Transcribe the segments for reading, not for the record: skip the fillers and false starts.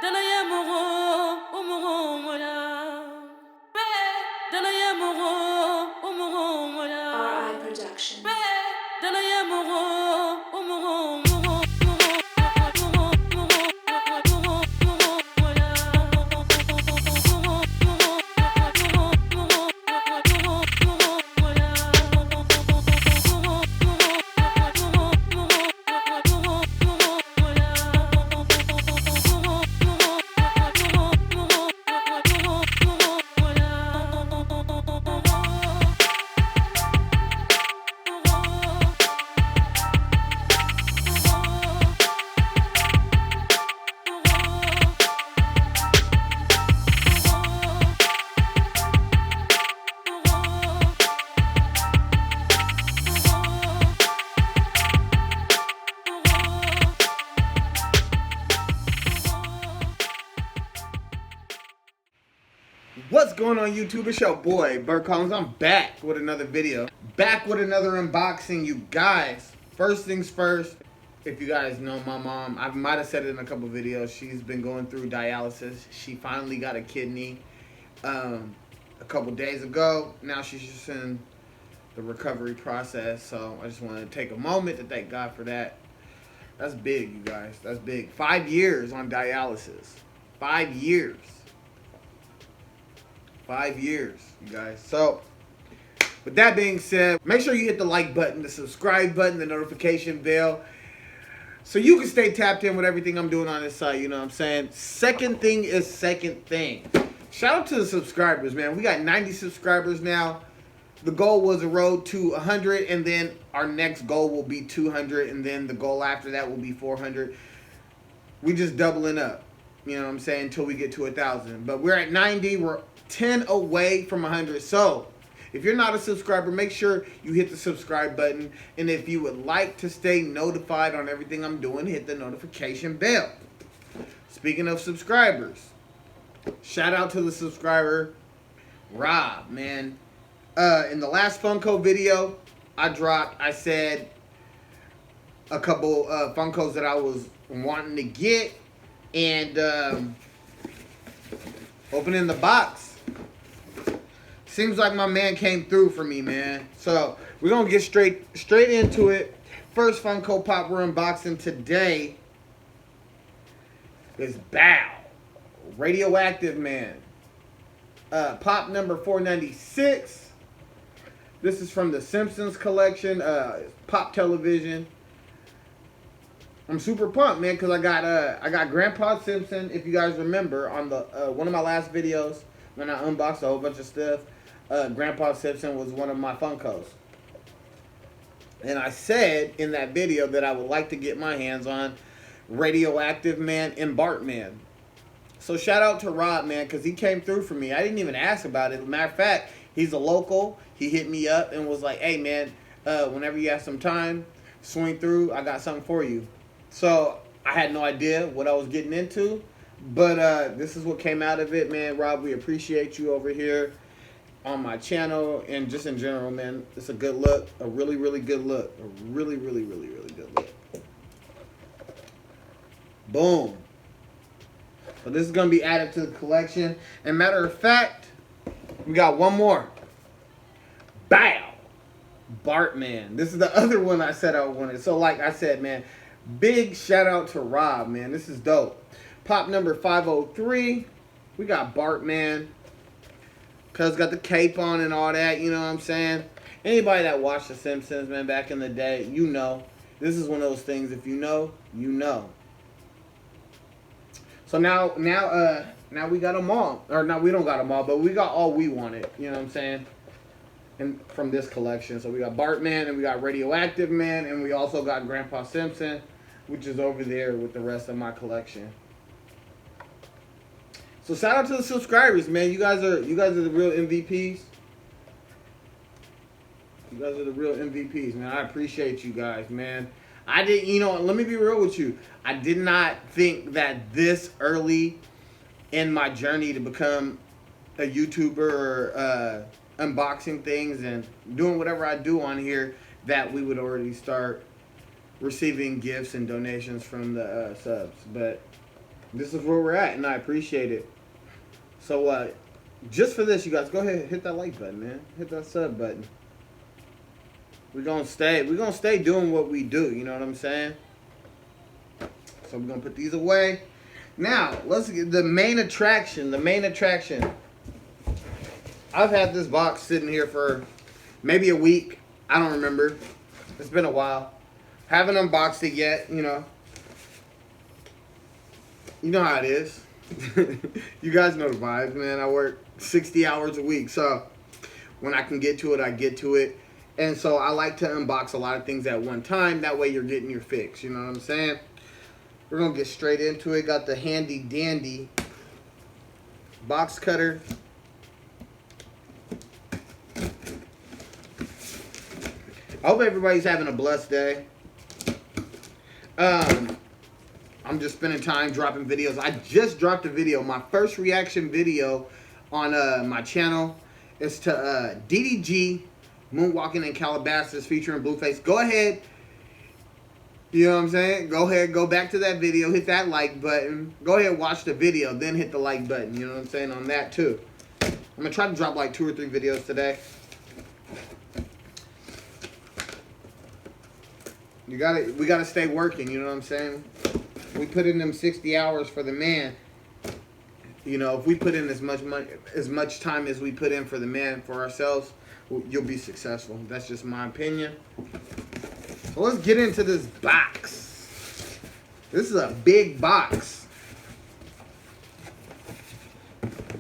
RI Production. What's going on YouTube? It's your boy Bert Collins. I'm back with another video. Back with another unboxing, you guys. First things first, if you guys know my mom, I might have said it in a couple videos. She's been going through dialysis. She finally got a kidney a couple days ago. Now she's just in the recovery process. So I just want to take a moment to thank God for that. That's big, you guys. That's big. 5 years on dialysis. 5 years. 5 years, you guys. So, with that being said, make sure you hit the like button, the subscribe button, the notification bell, so you can stay tapped in with everything I'm doing on this site, you know what I'm saying? Second thing is second thing. Shout out to the subscribers, man. We got 90 subscribers now. The goal was a road to 100, and then our next goal will be 200, and then the goal after that will be 400. We just doubling up, you know what I'm saying, until we get to 1,000. But we're at 90. We're 10 away from 100. So if you're not a subscriber, make sure you hit the subscribe button, and if you would like to stay notified on everything I'm doing, hit the notification bell. Speaking of subscribers, shout out to the subscriber Rob, man. In the last Funko video I said a couple Funkos that I was wanting to get, and opening the box, seems like my man came through for me, man. So we're gonna get straight into it. First Funko Pop we're unboxing today is Bow, Radioactive Man. Pop number 496. This is from the Simpsons collection, Pop Television. I'm super pumped, man, because I got Grandpa Simpson, if you guys remember, on the one of my last videos when I unboxed a whole bunch of stuff. Grandpa Simpson was one of my Funkos. And I said in that video that I would like to get my hands on Radioactive Man and Bartman. So shout out to Rob, man, because he came through for me. I didn't even ask about it. Matter of fact, he's a local. He hit me up and was like, hey, man, whenever you have some time, swing through. I got something for you. So I had no idea what I was getting into. But this is what came out of it, man. Rob, we appreciate you over here on my channel and just in general, man. It's a good look. A really, really good look. A really, really, really, really good look. Boom. So this is going to be added to the collection. And matter of fact, we got one more. Bow. Bartman. This is the other one I said I wanted. So like I said, man, big shout out to Rob, man. This is dope. Pop number 503. We got Bartman. Cuz got the cape on and all that, you know what I'm saying? Anybody that watched The Simpsons, man, back in the day, you know. This is one of those things, if you know, you know. So now we got them all. Or no, we don't got them all, but we got all we wanted, you know what I'm saying? And from this collection. So we got Bartman, and we got Radioactive Man, and we also got Grandpa Simpson, which is over there with the rest of my collection. So shout out to the subscribers, man. You guys are the real MVPs. You guys are the real MVPs, man. I appreciate you guys, man. I didn't, you know, let me be real with you. I did not think that this early in my journey to become a YouTuber or unboxing things and doing whatever I do on here, that we would already start receiving gifts and donations from the subs. But This is where we're at, and I appreciate it. So, just for this, you guys, go ahead and hit that like button, man. Hit that sub button. We're gonna stay doing what we do. You know what I'm saying? So we're gonna put these away. Now, let's get the main attraction. The main attraction. I've had this box sitting here for maybe a week. I don't remember. It's been a while. Haven't unboxed it yet, you know. You know how it is. You guys know the vibes, man. I work 60 hours a week. So when I can get to it, I get to it. And so I like to unbox a lot of things at one time. That way you're getting your fix. You know what I'm saying? We're going to get straight into it. Got the handy dandy box cutter. I hope everybody's having a blessed day. I'm just spending time dropping videos. I just dropped a video. My first reaction video on my channel is to DDG Moonwalking in Calabasas featuring Blueface. Go ahead. You know what I'm saying? Go ahead, go back to that video, hit that like button. Go ahead, watch the video, then hit the like button. You know what I'm saying on that too. I'm gonna try to drop like 2 or 3 videos today. We gotta stay working. You know what I'm saying? We put in them 60 hours for the man. You know, if we put in as much time as we put in for the man for ourselves, you'll be successful. That's just my opinion. So let's get into this box. This is a big box.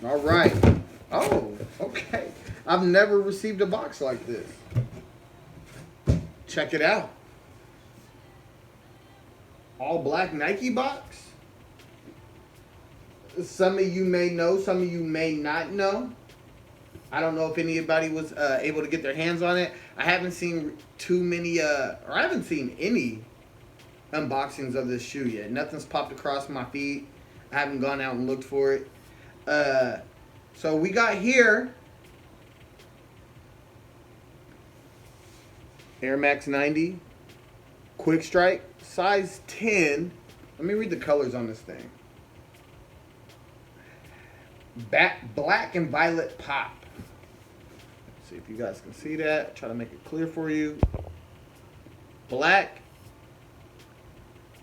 All right. Oh, okay. I've never received a box like this. Check it out. All black Nike box. Some of you may know, some of you may not know. I don't know if anybody was able to get their hands on it. I haven't seen too many, or I haven't seen any unboxings of this shoe yet. Nothing's popped across my feed. I haven't gone out and looked for it. So we got here Air Max 90 Quick Strike size 10. Let me read the colors on this thing. Black and violet pop. See if you guys can see that. Try to make it clear for you. Black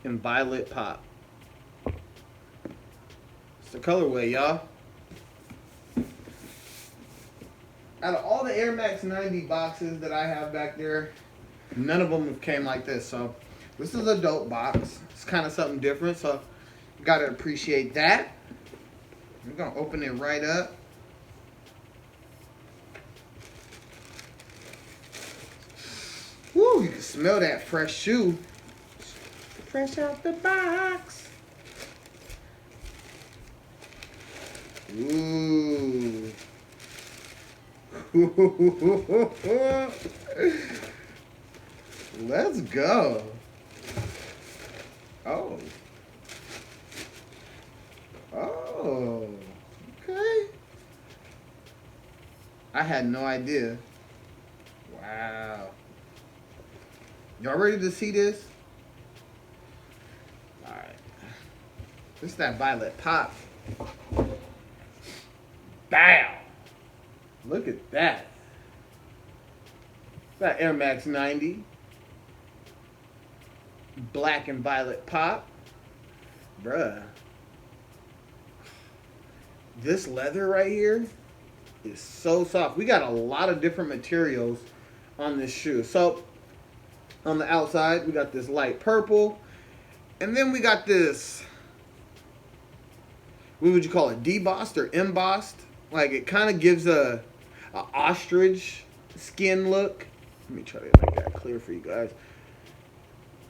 and violet pop. It's the colorway, y'all. Out of all the Air Max 90 boxes that I have back there, none of them have came like this. So this is a dope box. It's kind of something different. So gotta appreciate that. We're gonna open it right up. Woo, you can smell that fresh shoe. Fresh out the box. Ooh. Let's go. Oh. Oh. Okay. I had no idea. Wow. Y'all ready to see this? Alright. This is that violet pop. Bam! Look at that. That Air Max 90. Black and violet pop. Bruh. This leather right here is so soft. We got a lot of different materials on this shoe. So, on the outside, we got this light purple. And then we got this, what would you call it? Debossed or embossed? Like, it kind of gives a ostrich skin look. Let me try to make that clear for you guys.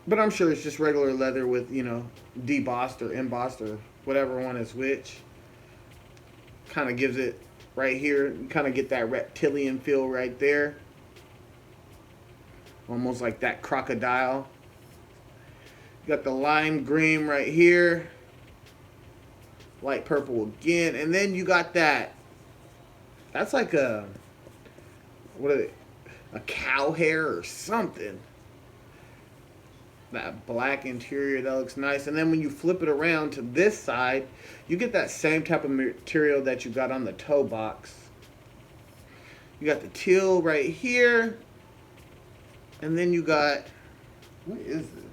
But I'm sure it's just regular leather with, you know, debossed or embossed or whatever one is which. Kind of gives it right here. You kind of get that reptilian feel right there. Almost like that crocodile. You got the lime green right here. Light purple again. And then you got that. That's like a, what is it? A cow hair or something. that black interior that looks nice. And then when you flip it around to this side, you get that same type of material that you got on the toe box. You got the teal right here, and then you got, what is this?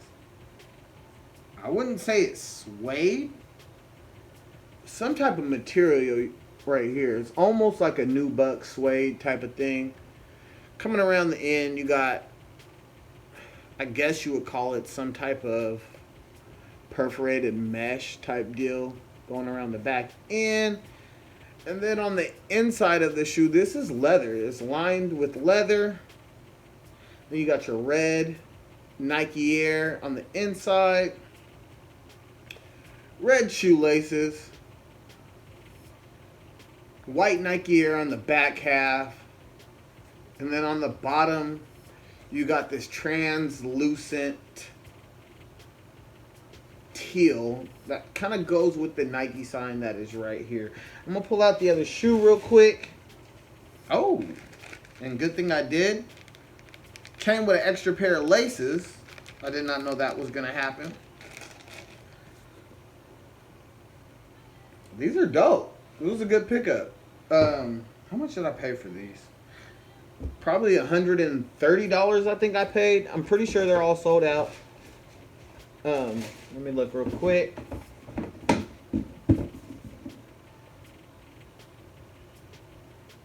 I wouldn't say it's suede. Some type of material right here. It's almost like a nubuck suede type of thing. Coming around the end, you got, I guess you would call it some type of perforated mesh type deal going around the back end. And then on the inside of the shoe, this is leather. It's lined with leather. Then you got your red Nike Air on the inside. Red shoelaces. White Nike Air on the back half. And then on the bottom, you got this translucent teal that kind of goes with the Nike sign that is right here. I'm going to pull out the other shoe real quick. Oh, and good thing I did. Came with an extra pair of laces. I did not know that was going to happen. These are dope. It was a good pickup. How much did I pay for these? Probably $130 I think I paid. I'm pretty sure they're all sold out. Let me look real quick.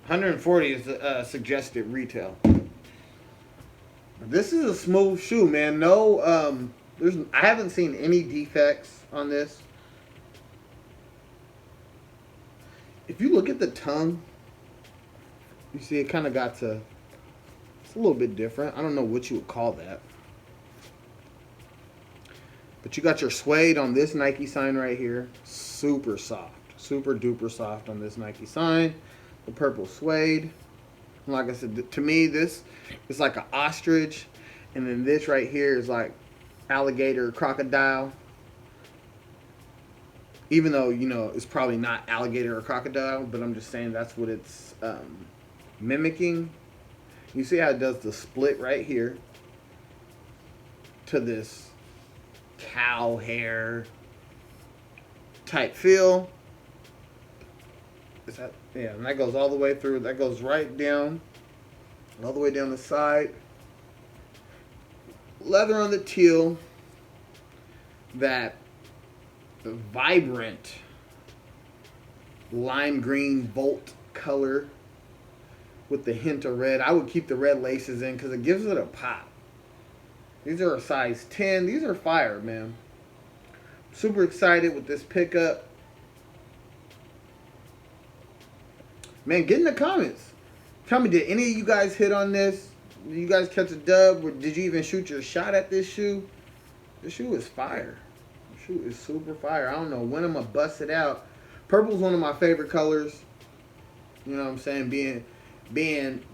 $140 is suggested retail. This is a smooth shoe, man. No, I haven't seen any defects on this. If you look at the tongue, you see it kind of it's a little bit different. I don't know what you would call that. But you got your suede on this Nike sign right here. Super soft. Super duper soft on this Nike sign. The purple suede. And like I said, to me, this is like an ostrich. And then this right here is like alligator, crocodile. Even though, you know, it's probably not alligator or crocodile. But I'm just saying that's what it's mimicking. You see how it does the split right here to this cow hair type feel. Is that, yeah, and that goes all the way through. That goes right down, all the way down the side. Leather on the teal. That vibrant lime green Volt color with the hint of red. I would keep the red laces in because it gives it a pop. These are a size 10. These are fire, man. Super excited with this pickup. Man, get in the comments. Tell me, did any of you guys hit on this? Did you guys catch a dub? Or did you even shoot your shot at this shoe? This shoe is fire. This shoe is super fire. I don't know when I'm going to bust it out. Purple's one of my favorite colors. You know what I'm saying? Being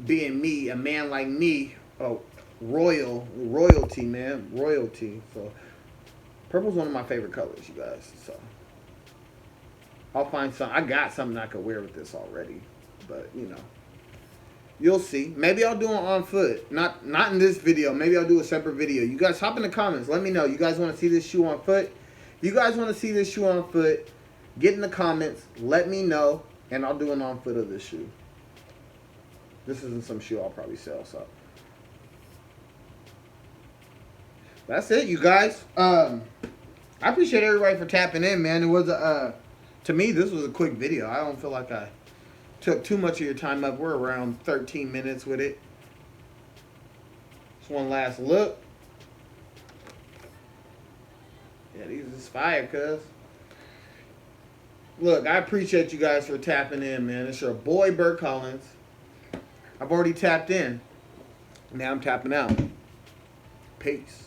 me, a man like me. Oh, royalty, man. Royalty. So, purple's one of my favorite colors, you guys. So, I'll find some. I got something I could wear with this already. But, you know. You'll see. Maybe I'll do it on foot. Not in this video. Maybe I'll do a separate video. You guys hop in the comments. Let me know. You guys want to see this shoe on foot? If you guys want to see this shoe on foot, get in the comments. Let me know. And I'll do an on foot of this shoe. This isn't some shoe I'll probably sell. So that's it, you guys. I appreciate everybody for tapping in, man. It was to me, this was a quick video. I don't feel like I took too much of your time up. We're around 13 minutes with it. Just one last look. Yeah, these is fire, cuz. Look, I appreciate you guys for tapping in, man. It's your boy, Bert Collins. I've already tapped in. Now I'm tapping out. Peace.